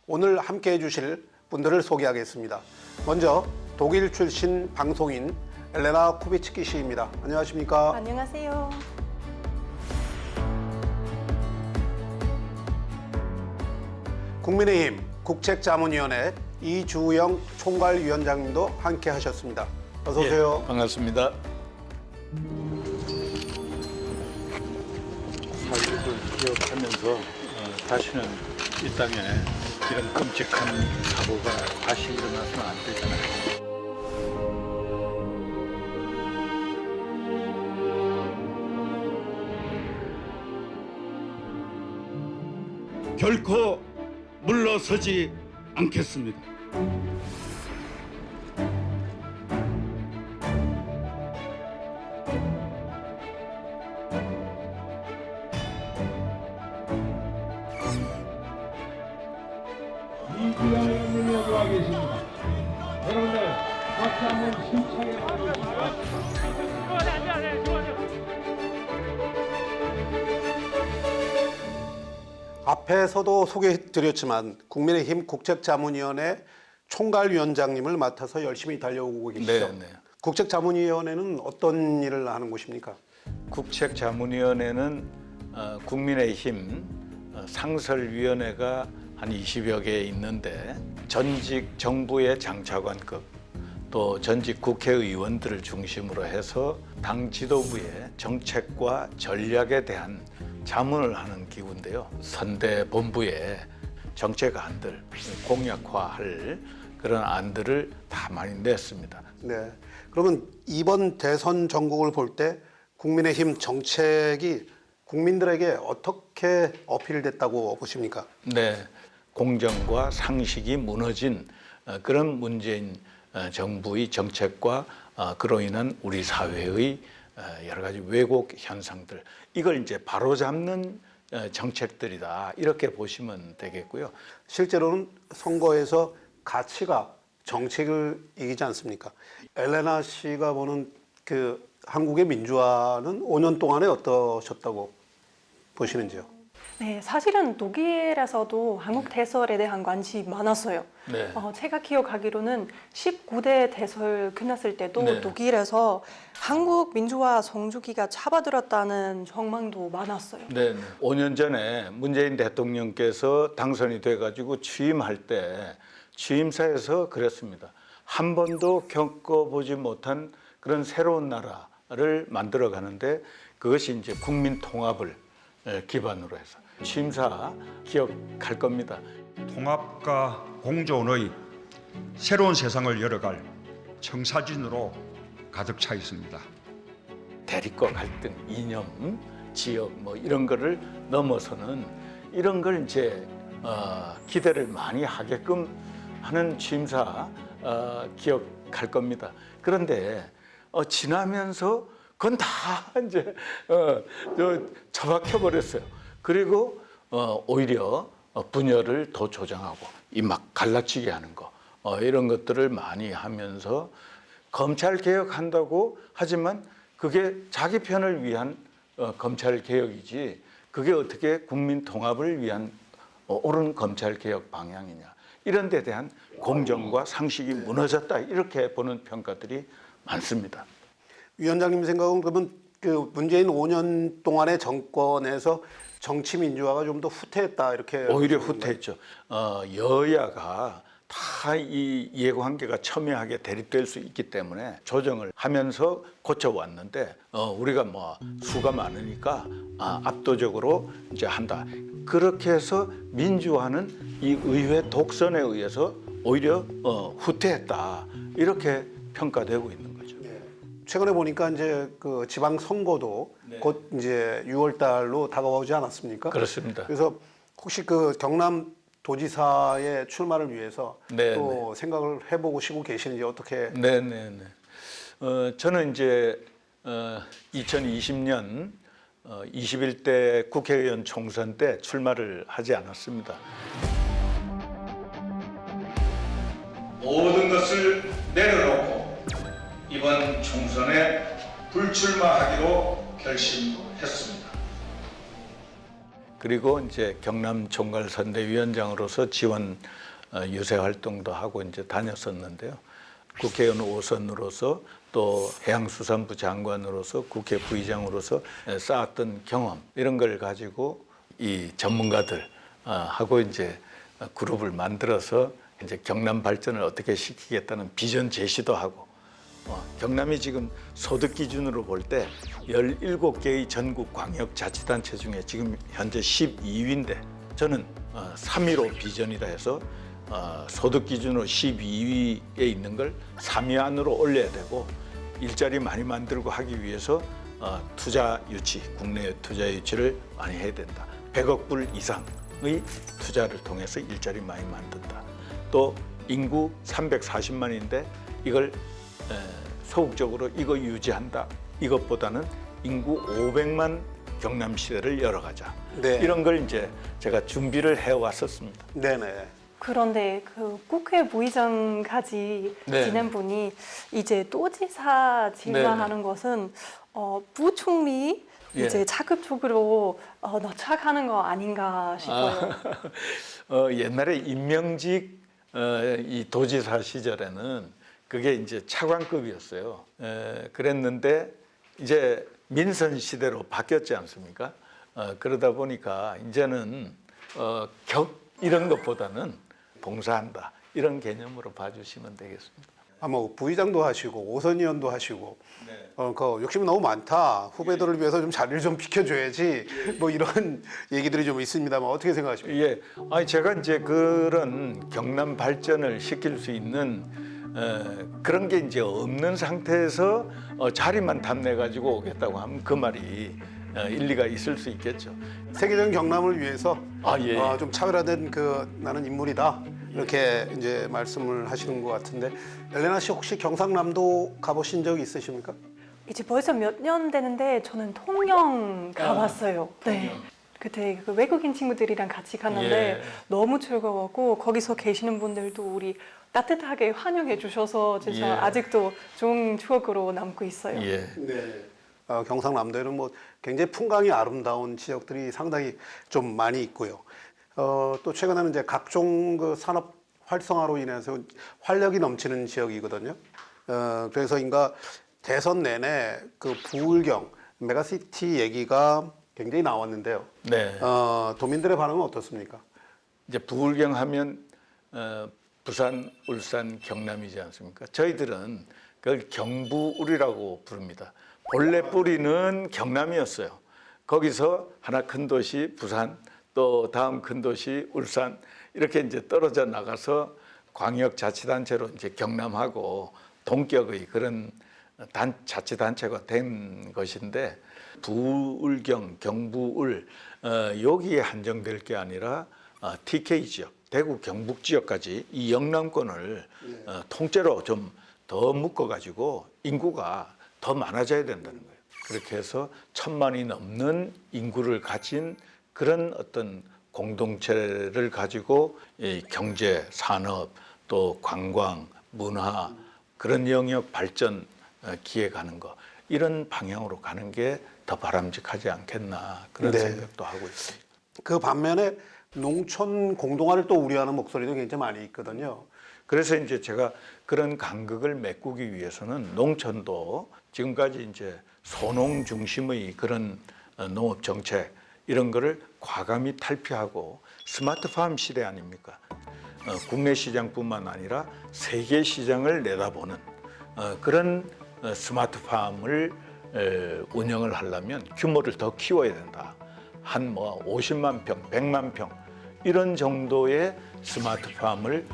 오늘 함께해 주실 분들을 소개하겠습니다. 먼저 독일 출신 방송인 엘레나 쿠비츠키 씨입니다. 안녕하십니까? 안녕하세요. 국민의힘 국책자문위원회 이주영 총괄위원장님도 함께 하셨습니다. 어서 오세요. 예, 반갑습니다. 사실을 기억하면서 다시는 이 땅에 이런 끔찍한 사고가 다시 일어나서는 안 되잖아요. 결코 물러서지 않겠습니다. 이주영 의원님 여기 와 계십니다. 여러분들 박수 한번 힘차게 보내주시죠. 앞에서도 소개해드렸지만 국민의힘 국책자문위원회 총괄위원장님을 맡아서 열심히 달려오고 계시죠. 네. 국책자문위원회는 어떤 일을 하는 곳입니까? 국책자문위원회는 국민의힘 상설위원회가 한 20여 개 있는데 전직 정부의 장차관급 또 전직 국회의원들을 중심으로 해서 당 지도부의 정책과 전략에 대한 자문을 하는 기구인데요. 선대 본부에 정책안들, 공약화할 그런 안들을 다 많이 냈습니다. 네. 그러면 이번 대선 전국을 볼 때 국민의힘 정책이 국민들에게 어떻게 어필됐다고 보십니까? 네, 공정과 상식이 무너진 그런 문재인 정부의 정책과 그로 인한 우리 사회의 여러 가지 왜곡 현상들, 이걸 이제 바로잡는 정책들이다, 이렇게 보시면 되겠고요. 실제로는 선거에서 가치가 정책을 이기지 않습니까? 엘레나 씨가 보는 그 한국의 민주화는 5년 동안에 어떠셨다고 보시는지요? 네, 사실은 독일에서도 한국 대설에 대한 관심이 많았어요. 네. 제가 기억하기로는 19대 대설 끝났을 때도 네. 독일에서 한국 민주화 성주기가 잡아들었다는 전망도 많았어요. 네, 5년 전에 문재인 대통령께서 당선이 돼가지고 취임할 때 취임사에서 그랬습니다. 한 번도 겪어보지 못한 그런 새로운 나라를 만들어 가는데 그것이 이제 국민 통합을 기반으로 해서 취임사 기억할 겁니다. 통합과 공존의 새로운 세상을 열어갈 청사진으로 가득 차 있습니다. 대립과 갈등, 이념, 지역 뭐 이런 거를 넘어서는 이런 걸 이제 기대를 많이 하게끔 하는 취임사 기억할 겁니다. 그런데 지나면서 그건 다 이제 처박혀 버렸어요. 그리고 오히려 분열을 더 조장하고 이 막 갈라치게 하는 거 이런 것들을 많이 하면서 검찰 개혁한다고 하지만 그게 자기 편을 위한 검찰 개혁이지 그게 어떻게 국민 통합을 위한 옳은 검찰 개혁 방향이냐, 이런 데 대한 공정과 상식이 무너졌다, 이렇게 보는 평가들이 많습니다. 위원장님 생각은 그러면 그 문재인 5년 동안의 정권에서 정치 민주화가 좀 더 후퇴했다, 이렇게 오히려 보시는 건가요? 후퇴했죠. 여야가 다 이 이해관계가 첨예하게 대립될 수 있기 때문에 조정을 하면서 고쳐왔는데 우리가 뭐 수가 많으니까 압도적으로 이제 한다. 그렇게 해서 민주화는 이 의회 독선에 의해서 오히려 후퇴했다, 이렇게 평가되고 있는 거죠. 최근에 보니까 이제 그 지방 선거도 네. 곧 이제 6월 달로 다가오지 않았습니까? 그렇습니다. 그래서 혹시 그 경남 도지사의 출마를 위해서 네, 또 생각을 해보시고 계시는지 어떻게? 네네네. 저는 이제 2020년 21대 국회의원 총선 때 출마를 하지 않았습니다. 모든 것을 내려놓고 이번 총선에 불출마하기로 결심했습니다. 그리고 이제 경남 총괄선대위원장으로서 지원 유세 활동도 하고 이제 다녔었는데요. 국회의원 5선으로서 또 해양수산부 장관으로서 국회 부의장으로서 쌓았던 경험 이런 걸 가지고 이 전문가들 하고 이제 그룹을 만들어서 이제 경남 발전을 어떻게 시키겠다는 비전 제시도 하고 경남이 지금 소득 기준으로 볼 때 17개의 전국 광역자치단체 중에 지금 현재 12위인데 저는 3위로 비전이라 해서 소득 기준으로 12위에 있는 걸 3위 안으로 올려야 되고 일자리 많이 만들고 하기 위해서 투자 유치, 국내 투자 유치를 많이 해야 된다. 100억 불 이상의 투자를 통해서 일자리 많이 만든다. 또 인구 340만인데 이걸 소극적으로 이거 유지한다. 이것보다는 인구 500만 경남시대를 열어가자. 네. 이런 걸 이제 제가 준비를 해왔었습니다. 네네. 그런데 그 국회 부의장까지 네. 지낸 분이 이제 도지사 질문하는 것은 부총리 예. 이제 자급적으로 넣착하는 거 아닌가 싶어요. 옛날에 임명직 이 도지사 시절에는 그게 이제 차관급이었어요. 그랬는데 이제 민선 시대로 바뀌었지 않습니까? 그러다 보니까 이제는 격 이런 것보다는 봉사한다 이런 개념으로 봐주시면 되겠습니다. 뭐 부의장도 하시고 오선 의원도 하시고 네. 그 욕심이 너무 많다. 후배들을 위해서 좀 자리를 좀 비켜줘야지. 뭐 이런 얘기들이 좀 있습니다만 어떻게 생각하십니까? 예, 아니 제가 이제 그런 경남 발전을 시킬 수 있는 그런 게 이제 없는 상태에서 자리만 탐내 가지고 오겠다고 하면 그 말이 일리가 있을 수 있겠죠. 세계적인 경남을 위해서 예. 좀 차별화된 나는 인물이다. 이렇게 이제 말씀을 하시는 것 같은데 엘레나 씨 혹시 경상남도 가보신 적 있으십니까? 이제 벌써 몇 년 되는데 저는 통영 가봤어요. 네. 그때 그 외국인 친구들이랑 같이 갔는데 예. 너무 즐거웠고 거기서 계시는 분들도 우리 따뜻하게 환영해 주셔서 진짜 예. 아직도 좋은 추억으로 남고 있어요. 예. 네. 경상남도에는 뭐 굉장히 풍광이 아름다운 지역들이 상당히 좀 많이 있고요. 또 최근에는 이제 각종 그 산업 활성화로 인해서 활력이 넘치는 지역이거든요. 그래서인가 대선 내내 그 부울경 메가시티 얘기가 굉장히 나왔는데요. 네. 도민들의 반응은 어떻습니까? 이제 부울경 하면 부산, 울산, 경남이지 않습니까? 저희들은 그걸 경부울이라고 부릅니다. 본래 뿌리는 경남이었어요. 거기서 하나 큰 도시 부산, 또 다음 큰 도시 울산 이렇게 이제 떨어져 나가서 광역자치단체로 이제 경남하고 동격의 그런 자치단체가 된 것인데 부울경, 경부울 여기에 한정될 게 아니라 TK 지역, 대구 경북 지역까지 이 영남권을 통째로 좀 더 묶어가지고 인구가 더 많아져야 된다는 거예요. 그렇게 해서 1000만이 넘는 인구를 가진 그런 어떤 공동체를 가지고 이 경제, 산업, 또 관광, 문화 그런 영역 발전 기획하는 거 이런 방향으로 가는 게 더 바람직하지 않겠나 그런 네. 생각도 하고 있습니다. 그 반면에 농촌 공동화를 또 우려하는 목소리도 굉장히 많이 있거든요. 그래서 이제 제가 그런 간극을 메꾸기 위해서는 농촌도 지금까지 이제 소농 중심의 그런 농업 정책 이런 거를 과감히 탈피하고 스마트팜 시대 아닙니까? 국내 시장뿐만 아니라 세계 시장을 내다보는 그런 스마트팜을 운영을 하려면 규모를 더 키워야 된다. 한 뭐 50만 평, 100만 평 이런 정도의 스마트팜을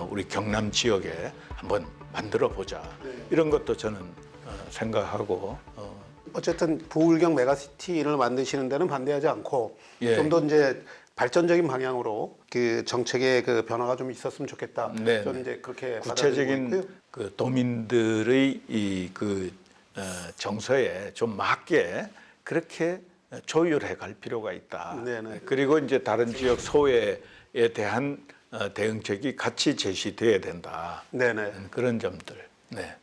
우리 경남 지역에 한번 만들어 보자. 이런 것도 저는 생각하고 어쨌든 부울경 메가시티를 만드시는 데는 반대하지 않고 예. 좀 더 이제 발전적인 방향으로 그 정책의 그 변화가 좀 있었으면 좋겠다. 네. 저는 이제 그렇게 구체적인 받아들이고 있고요. 그 도민들의 이 그 정서에 좀 맞게 그렇게 조율해 갈 필요가 있다. 네네. 그리고 이제 다른 지역 소외에 대한 대응책이 같이 제시돼야 된다. 네네. 그런 점들. 네.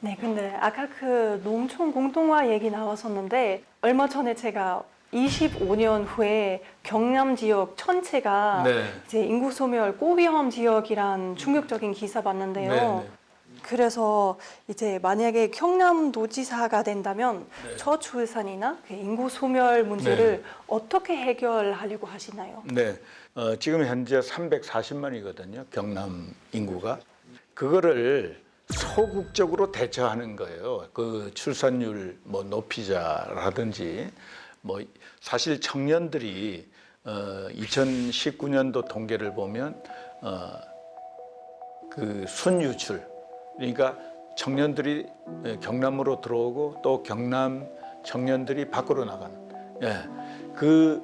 네, 근데 아까 그 농촌 공동화 얘기 나왔었는데 얼마 전에 제가 25년 후에 경남 지역 전체가 네. 이제 인구 소멸 고위험 지역이란 충격적인 기사 봤는데요. 네. 그래서 이제 만약에 경남도지사가 된다면 네. 저출산이나 그 인구 소멸 문제를 어떻게 해결하려고 하시나요? 네, 지금 현재 340만이거든요. 경남 인구가. 그거를 소극적으로 대처하는 거예요. 그 출산율 뭐 높이자라든지 뭐 사실 청년들이 2019년도 통계를 보면 그 순유출, 그러니까 청년들이 경남으로 들어오고 또 경남 청년들이 밖으로 나가는, 그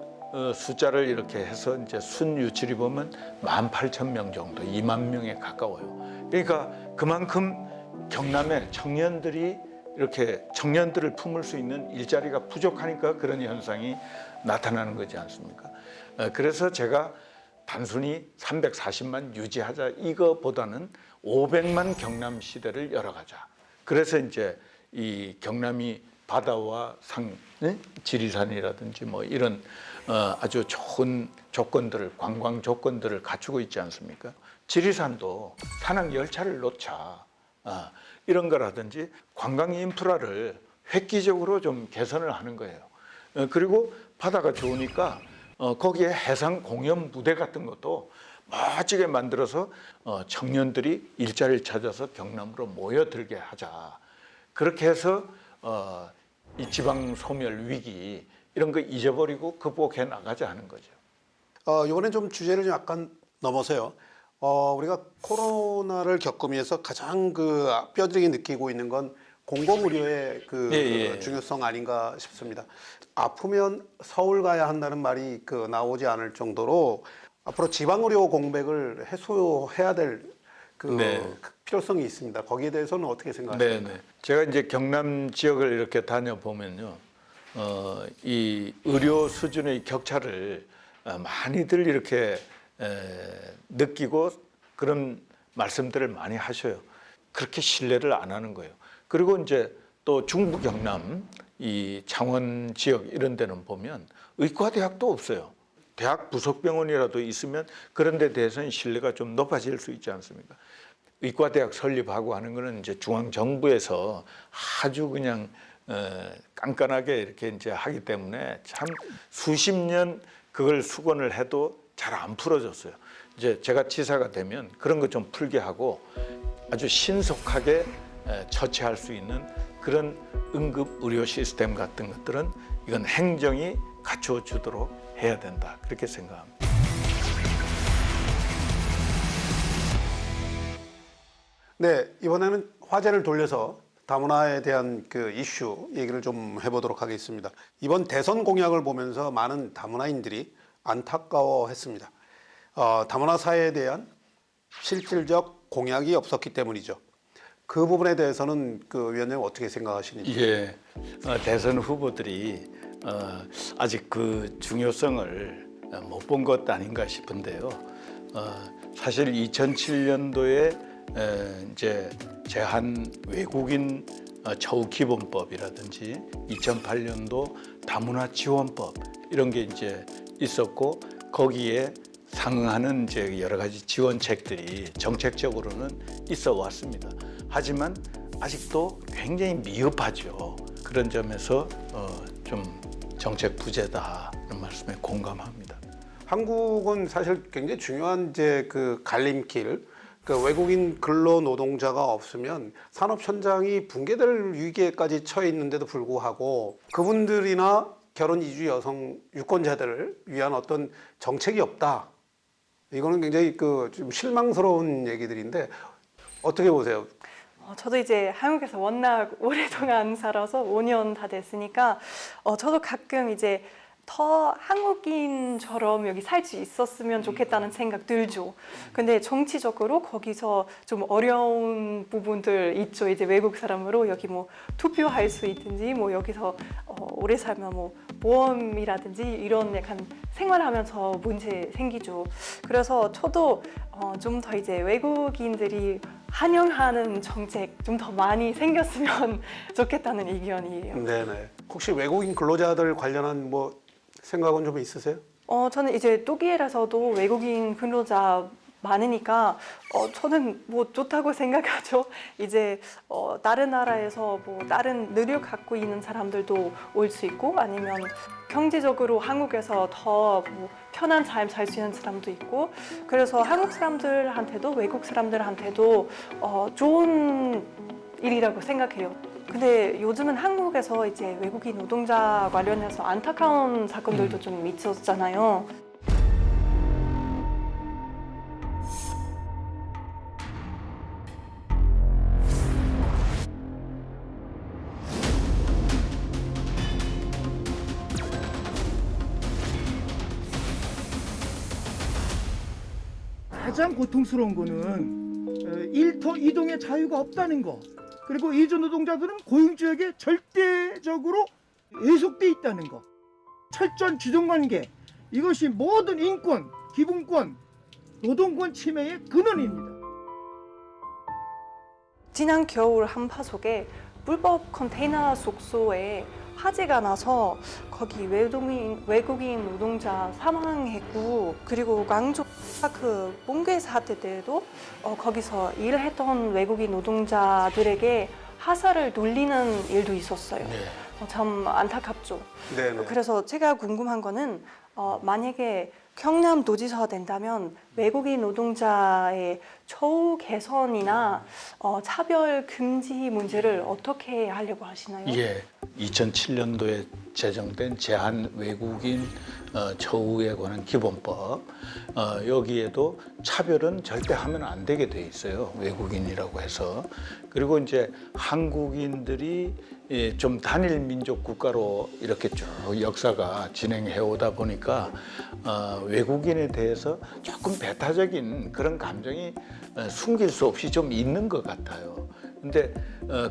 숫자를 이렇게 해서 이제 순유출이 보면 18,000명 정도, 2만 명에 가까워요. 그러니까 그만큼 경남에 청년들이 이렇게 청년들을 품을 수 있는 일자리가 부족하니까 그런 현상이 나타나는 거지 않습니까? 그래서 제가 단순히 340만 유지하자 이거보다는 500만 경남 시대를 열어가자. 그래서 이제 이 경남이 바다와 상, 지리산이라든지 뭐 이런 아주 좋은 조건들을, 관광 조건들을 갖추고 있지 않습니까? 지리산도 산악 열차를 놓자, 이런 거라든지 관광 인프라를 획기적으로 좀 개선을 하는 거예요. 그리고 바다가 좋으니까 거기에 해상 공연 무대 같은 것도 멋지게 만들어서 청년들이 일자리를 찾아서 경남으로 모여들게 하자. 그렇게 해서 이 지방 소멸 위기 이런 거 잊어버리고 극복해 나가자 하는 거죠. 이번엔 좀 주제를 좀 약간 넘어서요. 우리가 코로나를 겪으면서 가장 그 뼈저리게 느끼고 있는 건 공공의료의 그 중요성 아닌가 싶습니다. 아프면 서울 가야 한다는 말이 그 나오지 않을 정도로 앞으로 지방의료 공백을 해소해야 될 그 필요성이 있습니다. 거기에 대해서는 어떻게 생각하십니까? 네. 제가 이제 경남 지역을 이렇게 다녀보면요, 이 의료 수준의 격차를 많이들 이렇게 느끼고 그런 말씀들을 많이 하셔요. 그렇게 신뢰를 안 하는 거예요. 그리고 이제 또 중부 경남, 이 창원 지역 이런 데는 보면 의과대학도 없어요. 대학 부속병원이라도 있으면 그런 데 대해서는 신뢰가 좀 높아질 수 있지 않습니까? 의과대학 설립하고 하는 거는 이제 중앙정부에서 아주 그냥 깐깐하게 이렇게 이제 하기 때문에 참 수십 년 그걸 수건을 해도 잘 안 풀어졌어요. 이제 제가 지사가 되면 그런 거 좀 풀게 하고 아주 신속하게 처치할 수 있는 그런 응급 의료 시스템 같은 것들은 이건 행정이 갖추어 주도록 해야 된다. 그렇게 생각합니다. 네, 이번에는 화제를 돌려서 다문화에 대한 그 이슈 얘기를 좀 해보도록 하겠습니다. 이번 대선 공약을 보면서 많은 다문화인들이 안타까워했습니다. 다문화 사회에 대한 실질적 공약이 없었기 때문이죠. 그 부분에 대해서는 그 위원장님 어떻게 생각하시는지? 예, 대선 후보들이 아직 그 중요성을 못 본 것 아닌가 싶은데요. 사실 2007년도에 이제 제한 외국인 처우 기본법이라든지 2008년도 다문화 지원법 이런 게 이제 있었고 거기에 상응하는 이제 여러 가지 지원책들이 정책적으로는 있어 왔습니다. 하지만 아직도 굉장히 미흡하죠. 그런 점에서 좀 정책 부재다는 말씀에 공감합니다. 한국은 사실 굉장히 중요한 이제 그 갈림길, 그 외국인 근로 노동자가 없으면 산업 현장이 붕괴될 위기에까지 처해 있는데도 불구하고 그분들이나 결혼 이주 여성 유권자들을 위한 어떤 정책이 없다. 이거는 굉장히 그 좀 실망스러운 얘기들인데 어떻게 보세요? 저도 이제 한국에서 워낙 오랫동안 살아서 5년 다 됐으니까 저도 가끔 이제 더 한국인처럼 여기 살 수 있었으면 좋겠다는 생각 들죠. 근데 정치적으로 거기서 좀 어려운 부분들 있죠. 이제 외국 사람으로 여기 뭐 투표할 수 있든지 뭐 여기서 오래 살면 뭐 보험이라든지 이런 약간 생활하면서 문제 생기죠. 그래서 저도 좀 더 이제 외국인들이 환영하는 정책 좀 더 많이 생겼으면 좋겠다는 의견이에요. 네네. 혹시 외국인 근로자들 관련한 뭐 생각은 좀 있으세요? 저는 이제 독일에서도 외국인 근로자 많으니까 저는 뭐 좋다고 생각하죠. 이제 다른 나라에서 뭐 다른 능력 갖고 있는 사람들도 올 수 있고 아니면 경제적으로 한국에서 더뭐 편한 삶 살 수 있는 사람도 있고 그래서 한국 사람들한테도 외국 사람들한테도 좋은 일이라고 생각해요. 근데 요즘은 한국에서 이제 외국인 노동자 관련해서 안타까운 사건들도 좀 있었잖아요. 가장 고통스러운 거는 일터 이동의 자유가 없다는 거. 그리고 이주 노동자들은 고용주에게 절대적으로 예속돼 있다는 거. 철저한 주종관계. 이것이 모든 인권, 기본권, 노동권 침해의 근원입니다. 지난 겨울 한파속에 불법 컨테이너 숙소에 화재가 나서 거기 외국인 노동자 사망했고 그리고 광주 그 붕괴 사태 때에도 거기서 일했던 외국인 노동자들에게 화살을 돌리는 일도 있었어요. 네. 참 안타깝죠. 네. 그래서 제가 궁금한 거는 만약에 경남도지사가 된다면 외국인 노동자의 처우 개선이나 차별 금지 문제를 어떻게 하려고 하시나요? 예, 2007년도에 제정된 제한 외국인 처우에 관한 기본법 여기에도 차별은 절대 하면 안 되게 돼 있어요. 외국인이라고 해서. 그리고 이제 한국인들이 좀 단일 민족 국가로 이렇게 쭉 역사가 진행해 오다 보니까 외국인에 대해서 조금 배타적인 그런 감정이 숨길 수 없이 좀 있는 것 같아요. 근데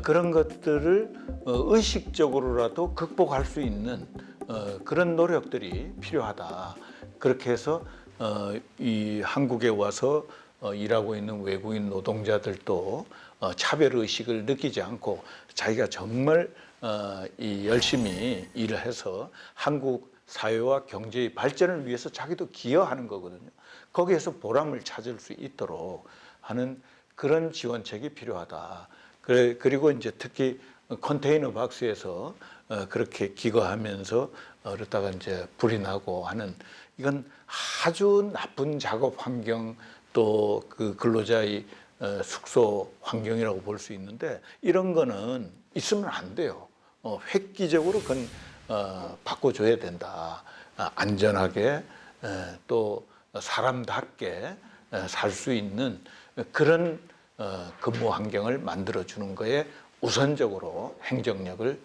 그런 것들을 의식적으로라도 극복할 수 있는 그런 노력들이 필요하다. 그렇게 해서 이 한국에 와서 일하고 있는 외국인 노동자들도 차별 의식을 느끼지 않고 자기가 정말 열심히 일을 해서 한국 사회와 경제의 발전을 위해서 자기도 기여하는 거거든요. 거기에서 보람을 찾을 수 있도록 하는 그런 지원책이 필요하다. 그리고 이제 특히 컨테이너 박스에서 그렇게 기거하면서 그러다가 이제 불이 나고 하는 이건 아주 나쁜 작업 환경 또 그 근로자의 숙소 환경이라고 볼 수 있는데 이런 거는 있으면 안 돼요. 획기적으로 그건 바꿔줘야 된다. 안전하게 또 사람답게 살 수 있는 그런 근무 환경을 만들어주는 거에 우선적으로 행정력을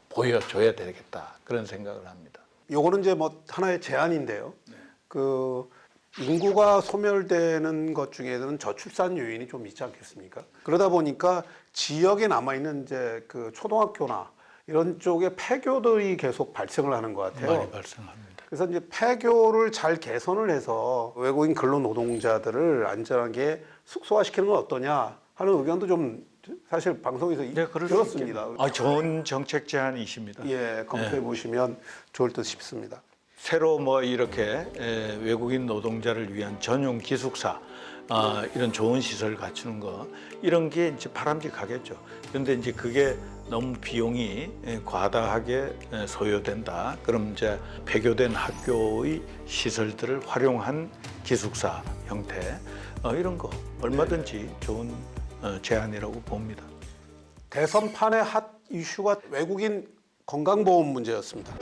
보여줘야 되겠다. 그런 생각을 합니다. 요거는 이제 뭐 하나의 제안인데요. 그 인구가 소멸되는 것 중에는 저출산 요인이 좀 있지 않겠습니까? 그러다 보니까 지역에 남아 있는 이제 그 초등학교나 이런 쪽에 폐교들이 계속 발생을 하는 것 같아요. 많이 발생합니다. 그래서 이제 폐교를 잘 개선을 해서 외국인 근로 노동자들을 안전하게 숙소화시키는 건 어떠냐 하는 의견도 좀 사실 방송에서 들었습니다. 좋은 정책 제안이십니다. 예, 검토해 보시면 좋을 듯 싶습니다. 새로 뭐 이렇게 외국인 노동자를 위한 전용 기숙사 이런 좋은 시설 갖추는 거 이런 게 이제 바람직하겠죠. 그런데 이제 그게 너무 비용이 과다하게 소요된다. 그럼 이제 폐교된 학교의 시설들을 활용한 기숙사 형태 이런 거 얼마든지 좋은 제안이라고 봅니다. 대선판의 핫 이슈가 외국인 건강보험 문제였습니다.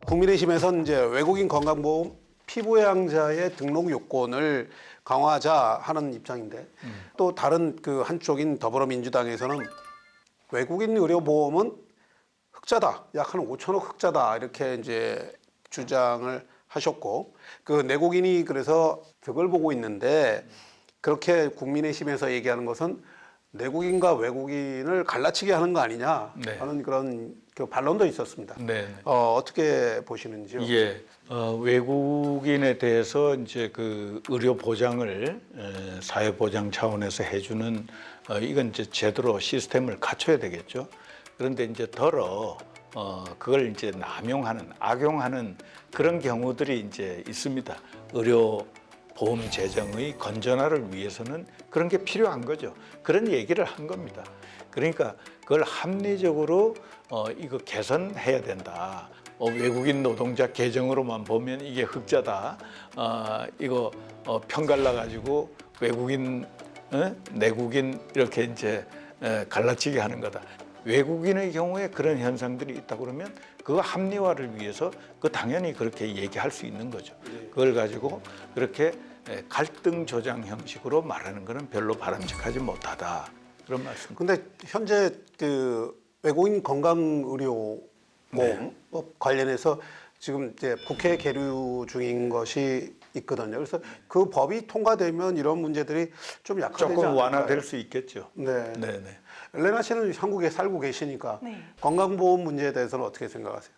국민의힘에서는 이제 외국인 건강보험 피부양자의 등록 요건을 강화하자 하는 입장인데 또 다른 그 한쪽인 더불어민주당에서는 외국인 의료보험은 흑자다, 약 한 5천억 흑자다 이렇게 이제 주장을 하셨고 그 내국인이 그래서 덕을 보고 있는데 그렇게 국민의힘에서 얘기하는 것은 내국인과 외국인을 갈라치게 하는 거 아니냐 네. 하는 그런 그 반론도 있었습니다. 네. 어떻게 보시는지요? 예, 외국인에 대해서 이제 그 의료 보장을 사회 보장 차원에서 해주는 이건 이제 제대로 시스템을 갖춰야 되겠죠. 그런데 이제 그걸 이제 남용하는, 악용하는 그런 경우들이 이제 있습니다. 의료 보험 재정의 건전화를 위해서는 그런 게 필요한 거죠. 그런 얘기를 한 겁니다. 그러니까 그걸 합리적으로 이거 개선해야 된다. 외국인 노동자 계정으로만 보면 이게 흑자다. 이거 편갈라 가지고 외국인, 내국인 이렇게 이제 갈라치게 하는 거다. 외국인의 경우에 그런 현상들이 있다 그러면 그거 합리화를 위해서 당연히 그렇게 얘기할 수 있는 거죠. 그걸 가지고 그렇게 갈등 조장 형식으로 말하는 것은 별로 바람직하지 못하다. 그런 말씀. 근데 현재 그 외국인 건강의료보험법 관련해서 지금 이제 국회에 계류 중인 것이 있거든요. 그래서 그 법이 통과되면 이런 문제들이 좀 약화되지 조금 않을까요? 완화될 수 있겠죠. 네. 네, 네. 엘레나 씨는 한국에 살고 계시니까 네. 건강보험 문제에 대해서는 어떻게 생각하세요?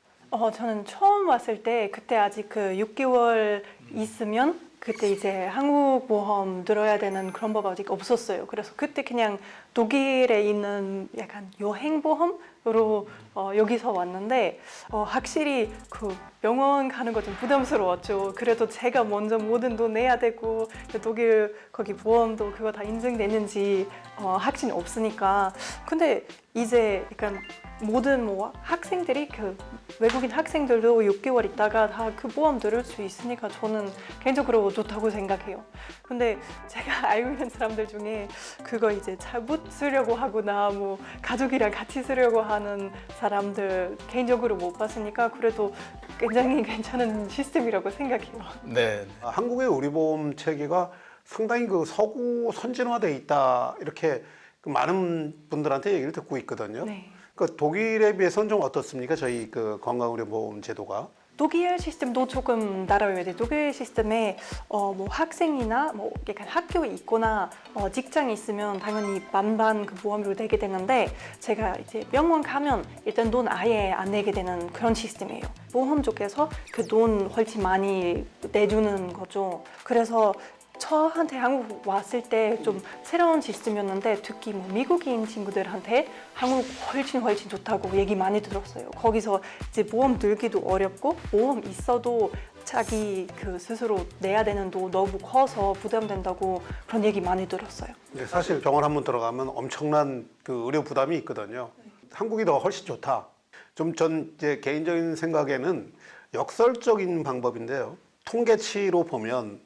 저는 처음 왔을 때 그때 아직 그 6개월 있으면 그때 이제 한국 보험 들어야 되는 그런 법 아직 없었어요. 그래서 그때 그냥 독일에 있는 약간 여행 보험으로 여기서 왔는데 확실히 그 병원 가는 거 좀 부담스러웠죠. 그래도 제가 먼저 모든 돈 내야 되고 독일 거기 보험도 그거 다 인증되는지 확신이 없으니까. 근데 이제 약간 모든 학생들이 그 외국인 학생들도 6개월 있다가 다 그 보험 들을 수 있으니까 저는 개인적으로 좋다고 생각해요. 근데 제가 알고 있는 사람들 중에 그거 이제 잘못 쓰려고 하거나 뭐 가족이랑 같이 쓰려고 하는 사람들 개인적으로 못 봤으니까 그래도 굉장히 괜찮은 시스템이라고 생각해요. 네. 한국의 의료보험 체계가 상당히 그 서구 선진화돼 있다 이렇게 그 많은 분들한테 얘기를 듣고 있거든요. 네. 그 독일에 비해서는 좀 어떻습니까? 저희 그 건강의료보험 제도가? 독일 시스템도 조금 따라와야 돼. 독일 시스템에 뭐 학생이나 뭐 약간 학교에 있거나 직장이 있으면 당연히 반반 그 보험료를 내게 되는데 제가 이제 병원 가면 일단 돈 아예 안 내게 되는 그런 시스템이에요. 보험 쪽에서 그 돈 훨씬 많이 내주는 거죠. 그래서 저한테 한국 왔을 때 좀 새로운 시스템이었는데 특히 뭐 미국인 친구들한테 한국 훨씬 좋다고 얘기 많이 들었어요. 거기서 이제 보험 들기도 어렵고 보험 있어도 자기 그 스스로 내야 되는 돈 너무 커서 부담된다고 그런 얘기 많이 들었어요. 근데 사실 병원 한번 들어가면 엄청난 그 의료 부담이 있거든요. 한국이 더 훨씬 좋다. 좀 전 이제 개인적인 생각에는 역설적인 방법인데요. 통계치로 보면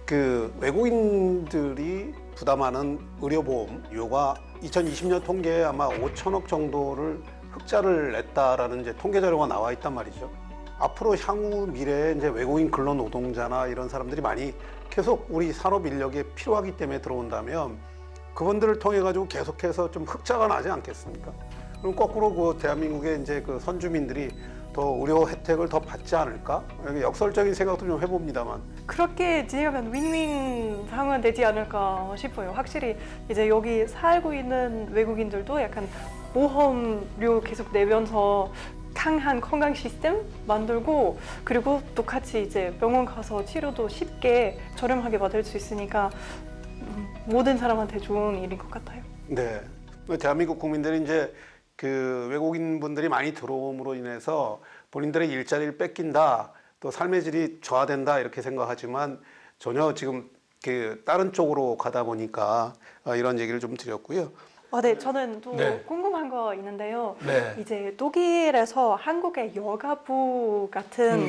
그 외국인들이 부담하는 의료보험료가 2020년 통계에 아마 5천억 정도를 흑자를 냈다라는 이제 통계 자료가 나와 있단 말이죠. 앞으로 향후 미래에 이제 외국인 근로 노동자나 이런 사람들이 많이 계속 우리 산업 인력에 필요하기 때문에 들어온다면 그분들을 통해 가지고 계속해서 좀 흑자가 나지 않겠습니까? 그럼 거꾸로 그 대한민국의 이제 그 선주민들이 더 의료 혜택을 더 받지 않을까? 역설적인 생각도 좀 해봅니다만. 그렇게 진행하면 윈윈 상황 되지 않을까 싶어요. 확실히 이제 여기 살고 있는 외국인들도 약간 보험료 계속 내면서 강한 건강 시스템 만들고 그리고 똑같이 이제 병원 가서 치료도 쉽게 저렴하게 받을 수 있으니까 모든 사람한테 좋은 일인 것 같아요. 네. 대한민국 국민들이 이제 그 외국인 분들이 많이 들어옴으로 인해서 본인들의 일자리를 뺏긴다, 또 삶의 질이 저하된다 이렇게 생각하지만 전혀 지금 그 다른 쪽으로 가다 보니까 이런 얘기를 좀 드렸고요. 네, 저는 또 네. 궁금한 거 있는데요. 네. 이제 독일에서 한국의 여가부 같은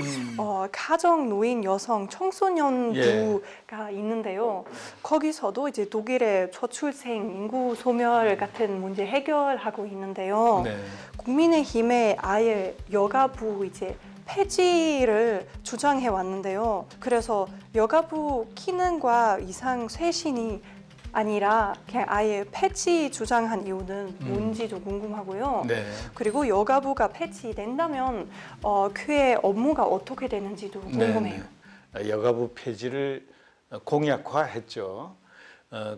가정 노인 여성 청소년부가 있는데요. 거기서도 이제 독일의 저출생 인구 소멸 같은 문제 해결하고 있는데요. 네. 국민의힘에 아예 여가부 이제 폐지를 주장해 왔는데요. 그래서 여가부 기능과 이상 쇄신이 아니라 그냥 아예 폐지 주장한 이유는 뭔지도 궁금하고요. 네. 그리고 여가부가 폐지된다면 그의 업무가 어떻게 되는지도 궁금해요. 네. 여가부 폐지를 공약화했죠.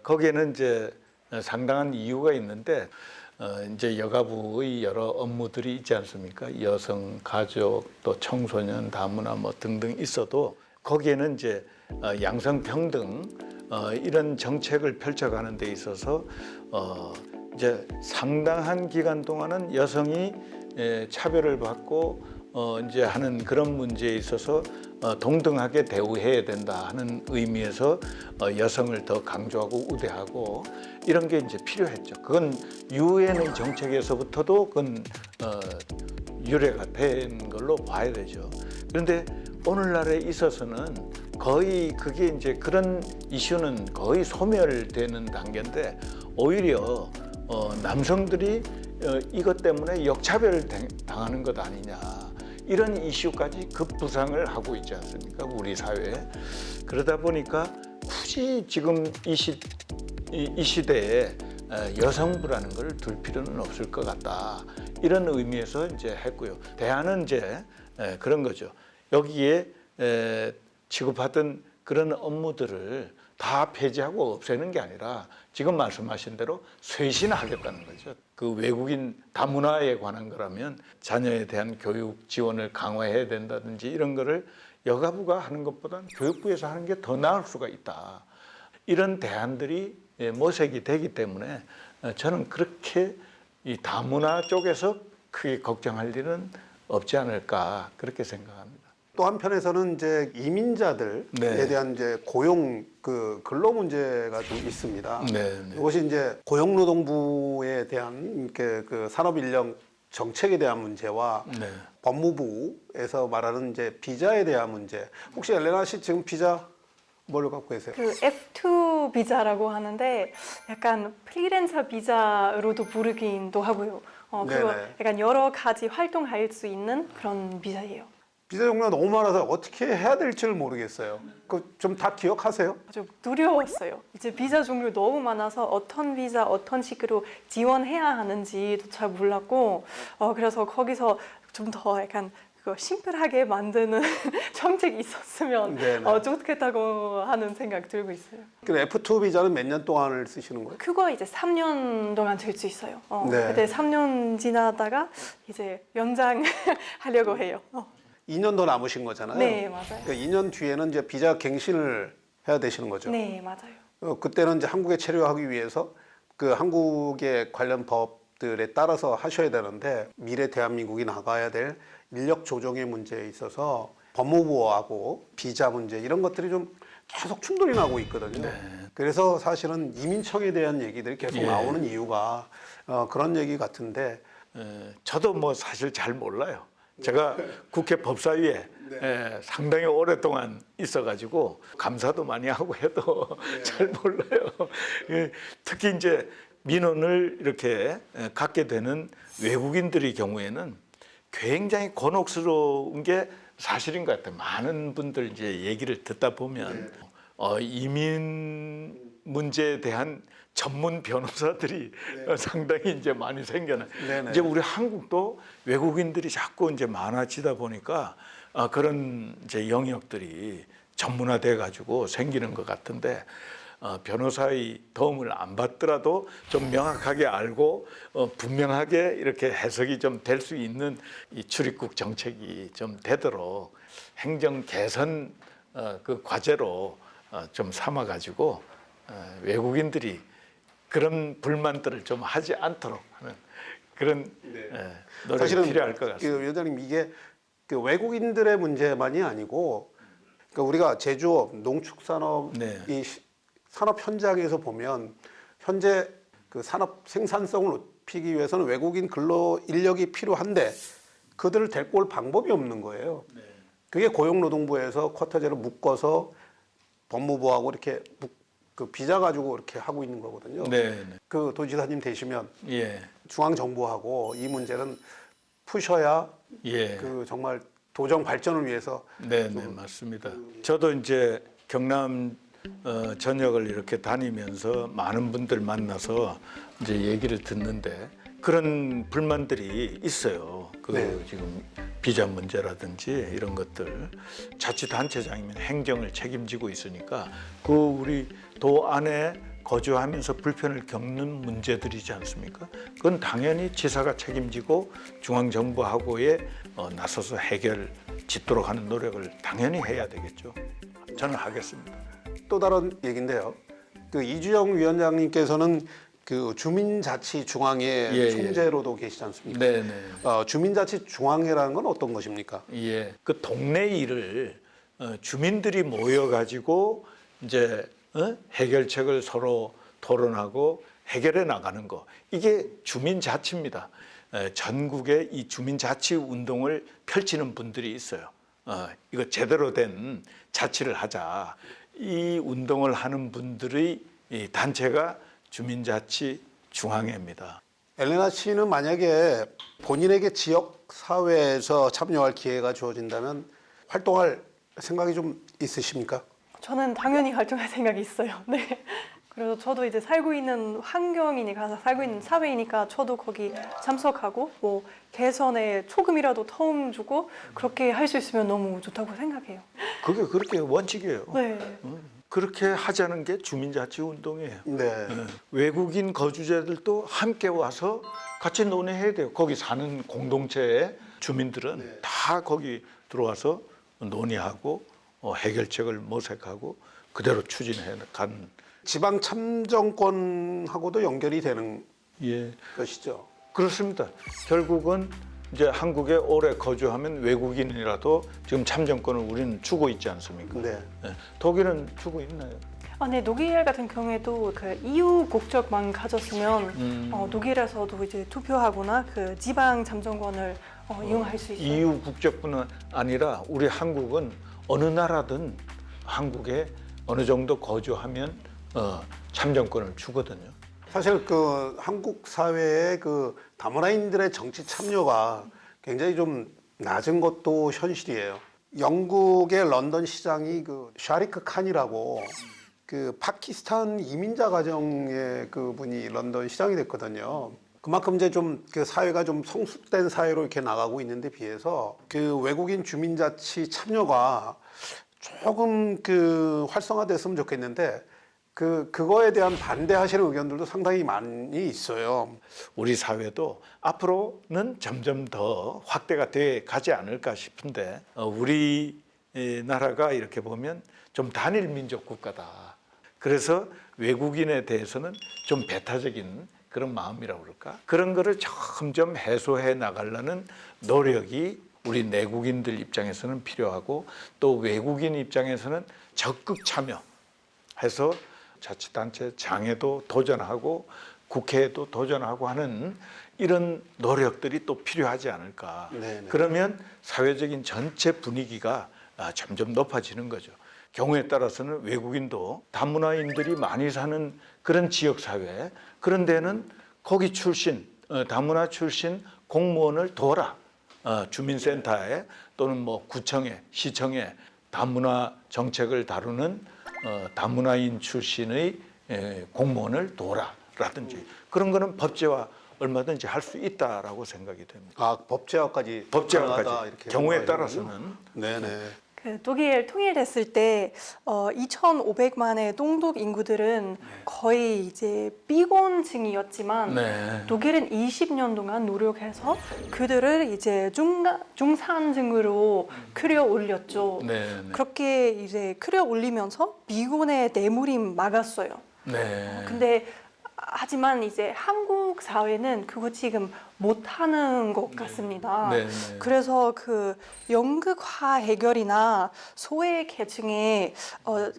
거기에는 이제 상당한 이유가 있는데 이제 여가부의 여러 업무들이 있지 않습니까? 여성, 가족, 또 청소년, 다문화 뭐 등등 있어도 거기에는 이제 양성평등 이런 정책을 펼쳐가는 데 있어서 이제 상당한 기간 동안은 여성이 차별을 받고 이제 하는 그런 문제에 있어서 동등하게 대우해야 된다 하는 의미에서 여성을 더 강조하고 우대하고 이런 게 이제 필요했죠. 그건 유엔의 정책에서부터도 그건 유래가 된 걸로 봐야 되죠. 그런데 오늘날에 있어서는 거의 그게 이제 그런 이슈는 거의 소멸되는 단계인데 오히려 남성들이 이것 때문에 역차별 당하는 것 아니냐 이런 이슈까지 급부상을 하고 있지 않습니까? 우리 사회에. 그러다 보니까 굳이 지금 이 시대에 여성부라는 걸 둘 필요는 없을 것 같다. 이런 의미에서 이제 했고요. 대안은 이제 그런 거죠. 여기에 취급하던 그런 업무들을 다 폐지하고 없애는 게 아니라 지금 말씀하신 대로 쇄신하겠다는 거죠. 그 외국인 다문화에 관한 거라면 자녀에 대한 교육 지원을 강화해야 된다든지 이런 거를 여가부가 하는 것보다는 교육부에서 하는 게 더 나을 수가 있다. 이런 대안들이 모색이 되기 때문에 저는 그렇게 이 다문화 쪽에서 크게 걱정할 일은 없지 않을까 그렇게 생각합니다. 또 한편에서는 이제 이민자들에 네. 대한 이제 고용 그 근로 문제가 좀 있습니다. 네, 네. 이것이 이제 고용노동부에 대한 그 산업 인력 정책에 대한 문제와 네. 법무부에서 말하는 이제 비자에 대한 문제. 혹시 엘레나 씨 지금 비자 뭘로 갖고 계세요? 그 F2 비자라고 하는데 약간 프리랜서 비자로도 부르기도 하고요. 그거 네네. 약간 여러 가지 활동할 수 있는 그런 비자예요. 비자 종류가 너무 많아서 어떻게 해야 될지를 모르겠어요. 그 좀 다 기억하세요? 아주 두려웠어요. 이제 비자 종류 너무 많아서 어떤 비자 어떤 식으로 지원해야 하는지도 잘 몰랐고 그래서 거기서 좀 더 약간 그거 심플하게 만드는 정책이 있었으면 네네. 좋겠다고 하는 생각 들고 있어요. 그 F2 비자는 몇 년 동안을 쓰시는 거예요? 그거 이제 3년 동안 될 수 있어요. 네. 그때 3년 지나다가 이제 연장하려고 해요. 2년 더 남으신 거잖아요. 네, 맞아요. 그 2년 뒤에는 이제 비자 갱신을 해야 되시는 거죠. 네, 맞아요. 그때는 이제 한국에 체류하기 위해서 그 한국의 관련 법들에 따라서 하셔야 되는데 미래 대한민국이 나가야 될 인력 조정의 문제에 있어서 법무부하고 비자 문제 이런 것들이 좀 계속 충돌이 나고 있거든요. 그래서 사실은 이민청에 대한 얘기들이 계속 예. 나오는 이유가 그런 얘기 같은데 저도 뭐 사실 잘 몰라요. 제가 국회 법사위에 상당히 오랫동안 있어가지고 감사도 많이 하고 해도 잘 몰라요. 특히 이제 민원을 이렇게 갖게 되는 외국인들의 경우에는 굉장히 곤혹스러운 게 사실인 것 같아요. 많은 분들 이제 얘기를 듣다 보면 이민 문제에 대한 전문 변호사들이 상당히 이제 많이 생겨나. 네네. 이제 우리 한국도 외국인들이 자꾸 이제 많아지다 보니까 그런 이제 영역들이 전문화돼 가지고 생기는 것 같은데 변호사의 도움을 안 받더라도 좀 명확하게 알고 분명하게 이렇게 해석이 좀 될 수 있는 이 출입국 정책이 좀 되도록 행정 개선 그 과제로 좀 삼아 가지고 외국인들이 그런 불만들을 좀 하지 않도록 하는 그런 노력이 사실은 필요할 것 같습니다. 그 위원장님 이게 그 외국인들의 문제만이 아니고 그러니까 우리가 제조업, 농축산업 네. 이 산업 현장에서 보면 현재 그 산업 생산성을 높이기 위해서는 외국인 근로 인력이 필요한데 그들을 데리고 올 방법이 없는 거예요. 그게 고용노동부에서 쿼터제로 묶어서 법무부하고 이렇게 그 비자 가지고 이렇게 하고 있는 거거든요. 네, 그 도지사님 되시면 예, 중앙 정부하고 이 문제는 푸셔야 예. 그 정말 도정 발전을 위해서 네, 네, 맞습니다. 저도 이제 경남 전역을 이렇게 다니면서 많은 분들 만나서 이제 얘기를 듣는데 그런 불만들이 있어요. 그 네. 지금 비자 문제라든지 이런 것들 자치단체장이면 행정을 책임지고 있으니까 그 우리 도 안에 거주하면서 불편을 겪는 문제들이지 않습니까? 그건 당연히 지사가 책임지고 중앙정부하고의 나서서 해결 짓도록 하는 노력을 당연히 해야 되겠죠. 저는 하겠습니다. 또 다른 얘기인데요. 그 이주영 위원장님께서는 그 주민자치중앙회 예, 총재로도 계시지 않습니까? 네네. 주민자치중앙회라는 건 어떤 것입니까? 예, 그 동네 일을 주민들이 모여가지고 이제 해결책을 서로 토론하고 해결해 나가는 거, 이게 주민자치입니다. 전국에 이 주민자치 운동을 펼치는 분들이 있어요. 이거 제대로 된 자치를 하자. 이 운동을 하는 분들의 이 단체가 주민자치중앙회입니다. 엘레나 씨는 만약에 본인에게 지역 사회에서 참여할 기회가 주어진다면 활동할 생각이 좀 있으십니까? 저는 당연히 활동할 생각이 있어요. 네. 그래서 저도 이제 살고 있는 환경이니까, 살고 있는 사회이니까 저도 거기 참석하고 뭐 개선에 조금이라도 도움 주고 그렇게 할 수 있으면 너무 좋다고 생각해요. 그게 그렇게 원칙이에요. 네. 그렇게 하자는 게 주민자치 운동이에요. 네. 외국인 거주자들도 함께 와서 같이 논의해야 돼요. 거기 사는 공동체의 주민들은 다 거기 들어와서 논의하고 해결책을 모색하고 그대로 추진해 가는. 지방 참정권하고도 연결이 되는 예, 것이죠. 그렇습니다. 결국은 이제 한국에 오래 거주하면 외국인이라도 지금 참정권을 우리는 주고 있지 않습니까? 네. 예, 독일은 주고 있나요? 네, 독일 같은 경우에도 그 EU 국적만 가졌으면 독일에서도 이제 투표하거나 그 지방 참정권을 이용할 수 있어요. EU 국적뿐만 아니라 우리 한국은 어느 나라든 한국에 어느 정도 거주하면 참정권을 주거든요. 사실 그 한국 사회의 그 다문화인들의 정치 참여가 굉장히 좀 낮은 것도 현실이에요. 영국의 런던 시장이 그 샤리크 칸이라고 그 파키스탄 이민자 가정의 그분이 런던 시장이 됐거든요. 그만큼 이제 좀 그 사회가 좀 성숙된 사회로 이렇게 나가고 있는데 비해서 그 외국인 주민자치 참여가 조금 그 활성화됐으면 좋겠는데 그거에 대한 반대하시는 의견들도 상당히 많이 있어요. 우리 사회도 앞으로는 점점 더 확대가 돼 가지 않을까 싶은데 우리 나라가 이렇게 보면 좀 단일 민족 국가다. 그래서 외국인에 대해서는 좀 배타적인 그런 마음이라고 그럴까? 그런 거를 점점 해소해 나가려는 노력이 우리 내국인들 입장에서는 필요하고 또 외국인 입장에서는 적극 참여해서 자치단체 장에도 도전하고 국회에도 도전하고 하는 이런 노력들이 또 필요하지 않을까. 네네. 그러면 사회적인 전체 분위기가 점점 높아지는 거죠. 경우에 따라서는 외국인도 다문화인들이 많이 사는 그런 지역사회, 그런 데는 거기 출신, 다문화 출신 공무원을 둬라. 주민센터에 또는 뭐 구청에, 시청에 다문화 정책을 다루는 다문화인 출신의 공무원을 둬라라든지 그런 거는 법제화 얼마든지 할 수 있다라고 생각이 됩니다. 아, 법제화까지 가능하다, 법제화까지 이렇게 경우에 생각하시는군요. 따라서는 네네. 그 독일 통일됐을 때 2,500만의 동독 인구들은 거의 이제 비곤층이었지만 네. 독일은 20년 동안 노력해서 그들을 이제 중산층으로 끌어 올렸죠. 네. 그렇게 이제 끌어 올리면서 비곤의 내몰임 막았어요. 네. 근데 하지만 이제 한국 사회는 그거 지금 못하는 것 같습니다. 네, 네. 그래서 그 연극화 해결이나 소외 계층의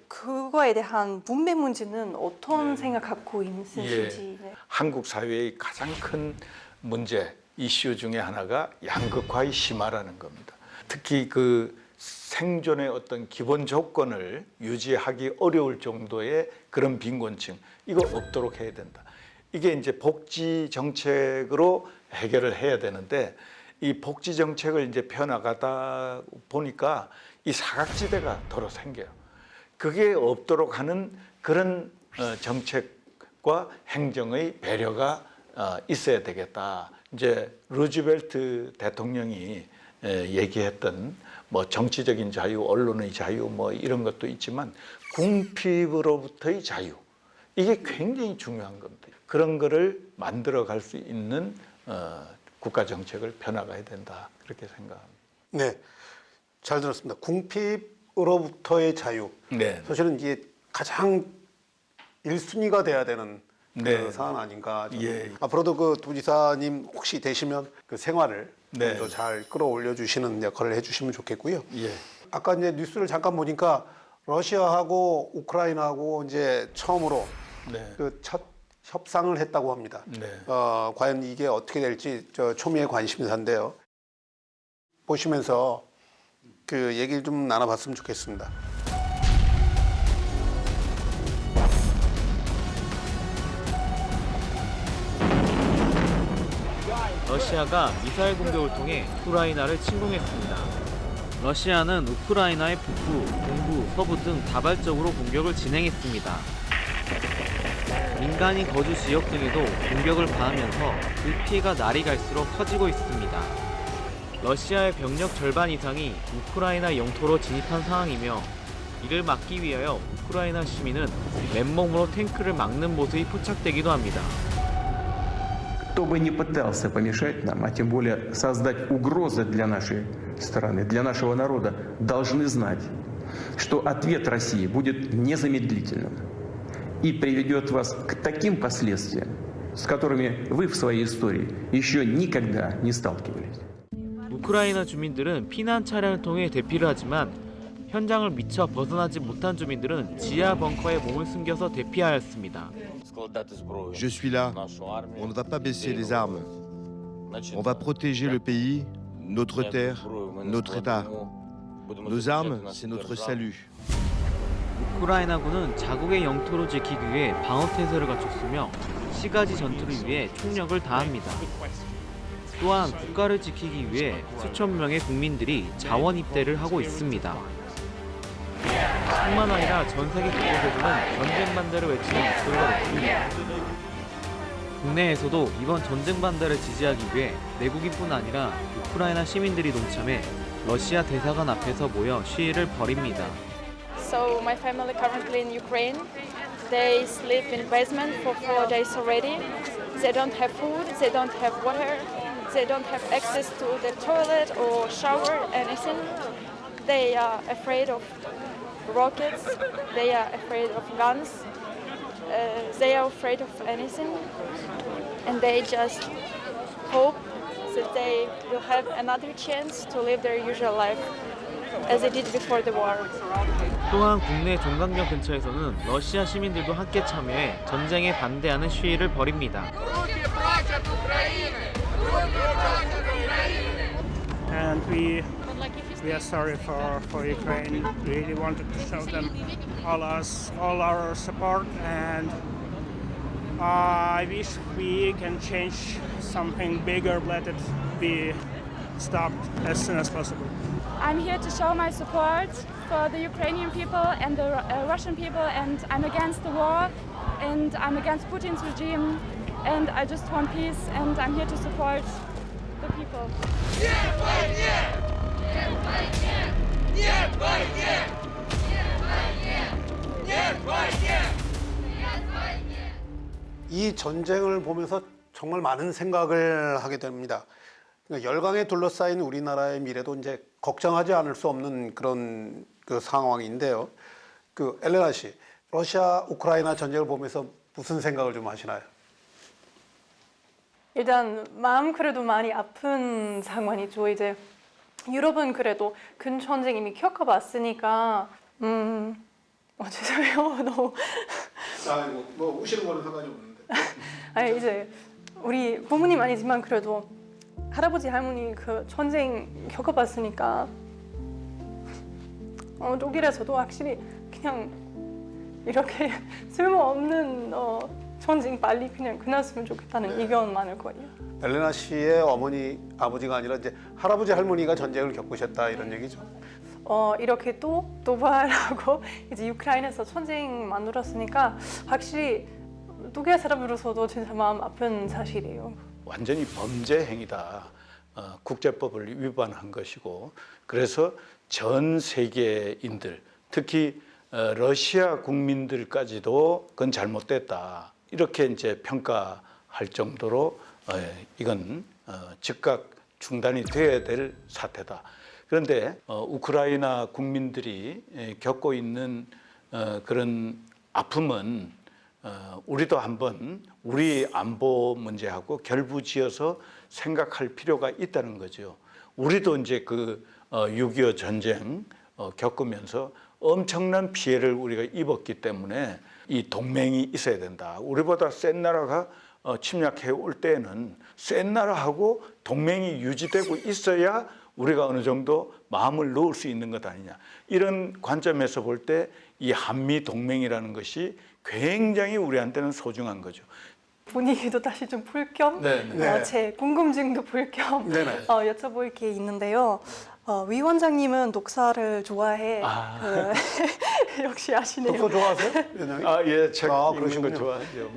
그거에 대한 분배 문제는 어떤 생각 갖고 있으신지. 네. 한국 사회의 가장 큰 문제 이슈 중에 하나가 양극화의 심화라는 겁니다. 특히 그 생존의 어떤 기본 조건을 유지하기 어려울 정도의 그런 빈곤층, 이거 없도록 해야 된다. 이게 이제 복지 정책으로 해결을 해야 되는데 이 복지 정책을 이제 펴나가다 보니까 이 사각지대가 도로 생겨요. 그게 없도록 하는 그런 정책과 행정의 배려가 있어야 되겠다. 이제 루즈벨트 대통령이 얘기했던 뭐 정치적인 자유, 언론의 자유 뭐 이런 것도 있지만 궁핍으로부터의 자유, 이게 굉장히 중요한 겁니다. 그런 거를 만들어 갈 수 있는 국가 정책을 펴나가야 된다 그렇게 생각합니다. 네, 잘 들었습니다. 궁핍으로부터의 자유. 네. 사실은 이게 가장 1순위가 돼야 되는 네. 그 사안 아닌가. 저는. 예. 앞으로도 그 도지사님 혹시 되시면 그 생활을 네. 더 잘 끌어올려 주시는 역할을 해주시면 좋겠고요. 예. 아까 이제 뉴스를 잠깐 보니까 러시아하고 우크라이나하고 이제 처음으로 네. 그 첫 협상을 했다고 합니다. 네. 과연 이게 어떻게 될지 저 초미의 관심사인데요. 보시면서 그 얘기를 좀 나눠봤으면 좋겠습니다. 러시아가 미사일 공격을 통해 우크라이나를 침공했습니다. 러시아는 우크라이나의 북부, 동부, 서부 등 다발적으로 공격을 진행했습니다. 민간인 거주 지역 등에도 공격을 가하면서 그 피해가 날이 갈수록 커지고 있습니다. 러시아의 병력 절반 이상이 우크라이나 영토로 진입한 상황이며 이를 막기 위하여 우크라이나 시민은 맨몸으로 탱크를 막는 모습이 포착되기도 합니다. Кто бы ни пытался помешать нам, а тем более создать угрозы для нашей страны, для нашего народа, должны знать, что ответ России будет незамедлительным и приведет вас к таким последствиям, с которыми вы в своей истории еще никогда не сталкивались. 우크라이나 주민들은 피난 차량을 통해 대피를 하지만 현장을 미처 벗어나지 못한 주민들은 지하 벙커에 몸을 숨겨서 대피하였습니다. Je suis là, on ne va pas baisser les armes. On va protéger le pays, notre terre, notre État. Nos armes, c'est notre salut. 우크라이나군은 자국의 영토를 지키기 위해 방어태세를 갖췄으며 시가지 전투를 위해 총력을 다합니다. 또한 국가를 지키기 위해 수천 명의 국민들이 자원 입대를 하고 있습니다. 뿐만 아니라 전 세계 곳곳에서는 전쟁 반대를 외치는 목소리가 높습니다. 국내에서도 이번 전쟁 반대를 지지하기 위해 내국인뿐 아니라 우크라이나 시민들이 동참해 러시아 대사관 앞에서 모여 시위를 벌입니다. So my family currently in Ukraine. They sleep in basement for 4 days already. They don't have food, they don't have water, they don't have access to the toilet or shower, anything. They are afraid of rockets, they are afraid of guns, they are afraid of anything. And they just hope that they will have another chance to live their usual life as they did before the war. 또한 국내 종강경 근처에서는 러시아 시민들도 함께 참여해 전쟁에 반대하는 시위를 벌입니다. And we are sorry for Ukraine. We really wanted to show them all our support, and I wish we can change something bigger. Let it be stopped as soon as possible. I'm here to show my support for the Ukrainian people and the Russian people, and I'm against the war, and I'm against Putin's regime, and I just want peace, and I'm here to support the people. 이 전쟁을 보면서 정말 많은 생각을 하게 됩니다. 그러니까 열강에 둘러싸인 우리나라의 미래도 이제 걱정하지 않을 수 없는 그런 그 상황인데요. 그 엘레나 씨, 러시아 우크라이나 전쟁을 보면서 무슨 생각을 좀 하시나요? 일단 마음 그래도 많이 아픈 상황이죠. 이제 유럽은 그래도 큰 전쟁 이미 겪어봤으니까 죄송해요. 너무 뭐 우시는 거는 상관이 없는데. 아니 이제 우리 부모님 아니지만 그래도 할아버지 할머니 그 전쟁 겪어봤으니까 독일에서도 확실히 그냥 이렇게 쓸모없는 전쟁 빨리 그냥 끝났으면 좋겠다는 의견 많을 거예요. 엘레나 씨의 어머니 아버지가 아니라 이제 할아버지 할머니가 전쟁을 겪으셨다 이런 얘기죠. 이렇게 또 도발하고 이제 우크라이나에서 전쟁 만들었으니까 확실히 독일 사람으로서도 진짜 마음 아픈 사실이에요. 완전히 범죄 행위다. 국제법을 위반한 것이고 그래서 전 세계인들 특히 러시아 국민들까지도 그건 잘못됐다 이렇게 이제 평가할 정도로 이건 즉각 중단이 되어야 될 사태다. 그런데 우크라이나 국민들이 겪고 있는 그런 아픔은 우리도 한번 우리 안보 문제하고 결부지어서 생각할 필요가 있다는 거죠. 우리도 이제 그 6.25 전쟁 겪으면서 엄청난 피해를 우리가 입었기 때문에 이 동맹이 있어야 된다. 우리보다 센 나라가 침략해 올 때에는 센 나라하고 동맹이 유지되고 있어야 우리가 어느 정도 마음을 놓을 수 있는 것 아니냐. 이런 관점에서 볼 때 이 한미 동맹이라는 것이 굉장히 우리한테는 소중한 거죠. 분위기도 다시 좀 풀 겸 네. 제 궁금증도 풀 겸 네네. 여쭤볼 게 있는데요. 위원장님은 독서를 좋아해. 역시 아시네요. 독서 좋아하세요? 위원장님? 예, 책 읽는 그러시군요. 거 좋아하죠.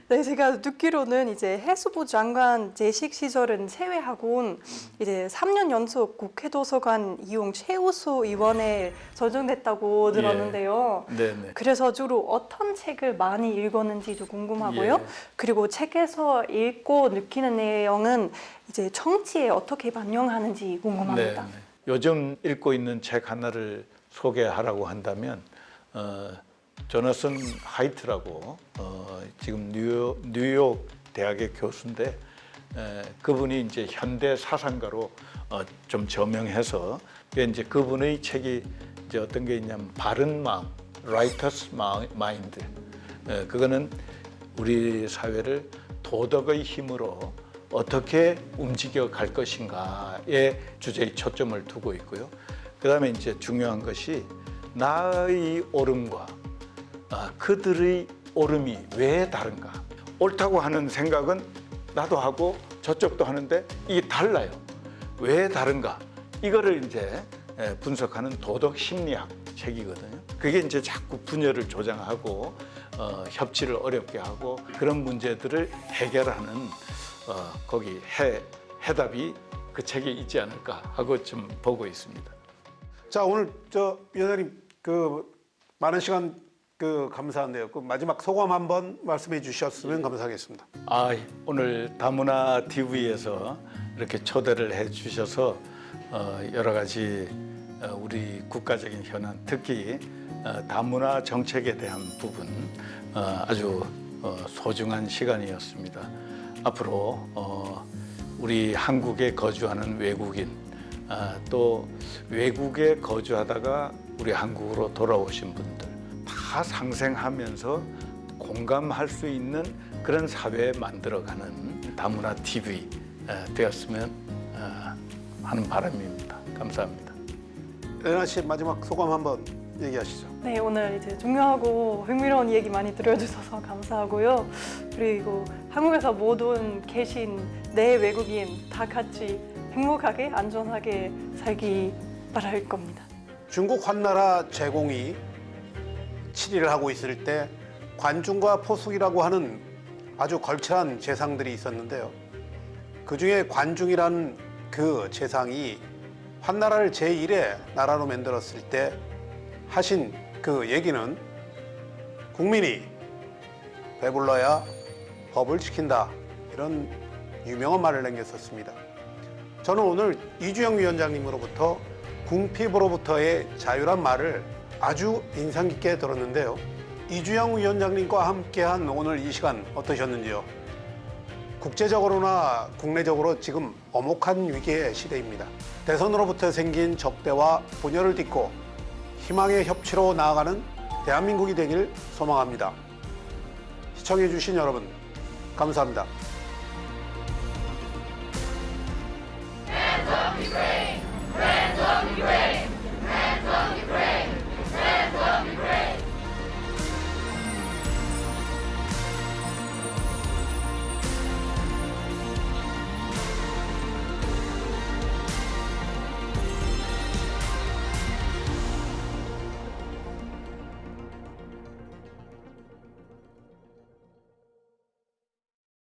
네, 제가 듣기로는 이제 해수부 장관 재직 시절은 제외하고는 이제 3년 연속 국회 도서관 이용 최우수 의원에 선정됐다고 들었는데요. 네네. 그래서 주로 어떤 책을 많이 읽었는지도 궁금하고요. 예. 그리고 책에서 읽고 느끼는 내용은 이제 정치에 어떻게 반영하는지 궁금합니다. 네. 요즘 읽고 있는 책 하나를 소개하라고 한다면 조나선 하이트라고 지금 뉴욕 대학의 교수인데 그분이 이제 현대 사상가로 좀 저명해서 이제 그분의 책이 이제 어떤 게 있냐면 바른 마음, Writer's Mind. 그거는 우리 사회를 도덕의 힘으로 어떻게 움직여 갈 것인가의 주제에 초점을 두고 있고요. 그다음에 이제 중요한 것이 나의 옳음과 그들의 옳음이 왜 다른가? 옳다고 하는 생각은 나도 하고 저쪽도 하는데 이게 달라요. 왜 다른가? 이거를 이제 분석하는 도덕 심리학 책이거든요. 그게 이제 자꾸 분열을 조장하고 협치를 어렵게 하고 그런 문제들을 해결하는 거기 해답이 그 책에 있지 않을까 하고 좀 보고 있습니다. 자, 오늘 위원장님 많은 시간 감사한데요. 그 마지막 소감 한번 말씀해 주셨으면 감사하겠습니다. 오늘 다문화 TV에서 이렇게 초대를 해 주셔서 여러 가지 우리 국가적인 현안, 특히 다문화 정책에 대한 부분 아주 소중한 시간이었습니다. 앞으로 우리 한국에 거주하는 외국인 또 외국에 거주하다가 우리 한국으로 돌아오신 분들 다 상생하면서 공감할 수 있는 그런 사회 만들어가는 다문화 TV 되었으면 하는 바람입니다. 감사합니다. 레나 씨 마지막 소감 한번 얘기하시죠. 네, 오늘 이제 중요하고 흥미로운 얘기 많이 들려주셔서 감사하고요. 그리고 한국에서 모든 계신 내 외국인 다 같이 행복하게 안전하게 살기 바랄 겁니다. 중국 환나라 제공이 7위를 하고 있을 때 관중과 포숙이라고 하는 아주 걸출한 재상들이 있었는데요. 그중에 관중이라는 그 재상이 환나라를 제1의 나라로 만들었을 때 하신 그 얘기는 국민이 배불러야 법을 지킨다, 이런 유명한 말을 남겼었습니다. 저는 오늘 이주영 위원장님으로부터 궁핍으로부터의 자유란 말을 아주 인상 깊게 들었는데요. 이주영 위원장님과 함께한 오늘 이 시간 어떠셨는지요? 국제적으로나 국내적으로 지금 엄혹한 위기의 시대입니다. 대선으로부터 생긴 적대와 분열을 딛고 희망의 협치로 나아가는 대한민국이 되길 소망합니다. 시청해주신 여러분, 감사합니다. Hands up, Ukraine!